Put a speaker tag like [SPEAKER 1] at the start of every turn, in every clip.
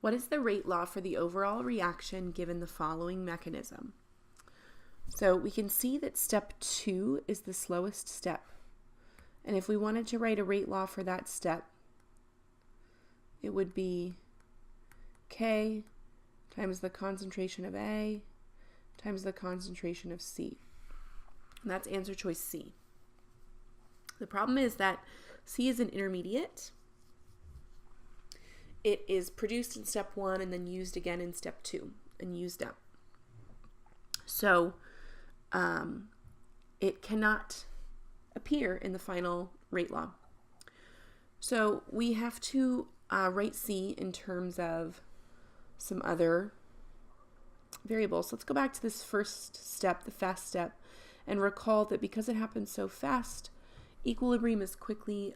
[SPEAKER 1] What is the rate law for the overall reaction given the following mechanism? So we can see that step 2 is the slowest step. And if we wanted to write a rate law for that step, it would be K times the concentration of A times the concentration of C. And that's answer choice C. The problem is that C is an intermediate. It is produced in step 1 and then used again in step 2 and used up. So it cannot appear in the final rate law. So we have to write C in terms of some other variables. So let's go back to this first step, the fast step, and recall that because it happens so fast, equilibrium is quickly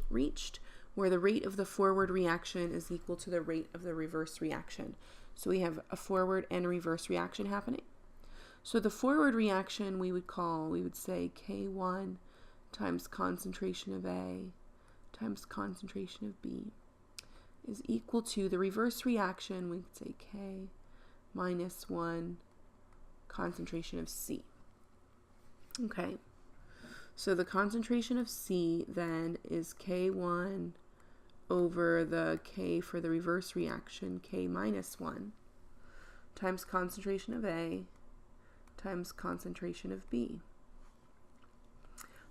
[SPEAKER 1] reached, where the rate of the forward reaction is equal to the rate of the reverse reaction. So we have a forward and a reverse reaction happening. So the forward reaction we would say K1 times concentration of A times concentration of B is equal to the reverse reaction, we would say K minus 1 concentration of C. Okay, so the concentration of C then is K1 over the K for the reverse reaction, K minus 1, times concentration of A times concentration of B.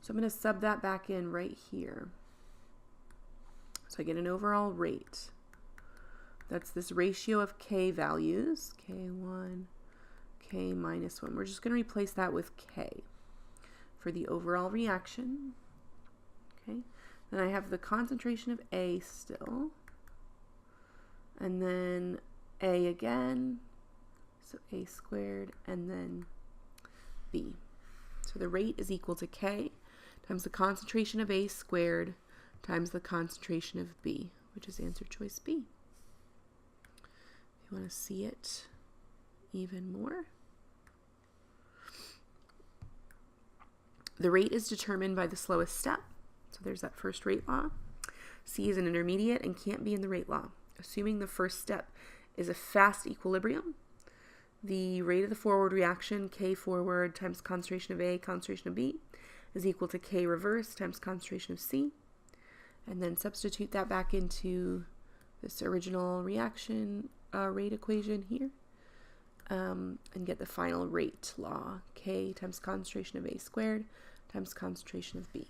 [SPEAKER 1] So I'm going to sub that back in right here. So I get an overall rate. That's this ratio of K values, K1, K minus 1. We're just going to replace that with K for the overall reaction. Okay. Then I have the concentration of A still. And then A again. So A squared and then B. So the rate is equal to K times the concentration of A squared times the concentration of B, which is answer choice B. If you want to see it even more. The rate is determined by the slowest step. So there's that first rate law. C is an intermediate and can't be in the rate law. Assuming the first step is a fast equilibrium, the rate of the forward reaction, K forward times concentration of A, concentration of B, is equal to K reverse times concentration of C. And then substitute that back into this original reaction rate equation here. And get the final rate law, K times concentration of A squared times concentration of B.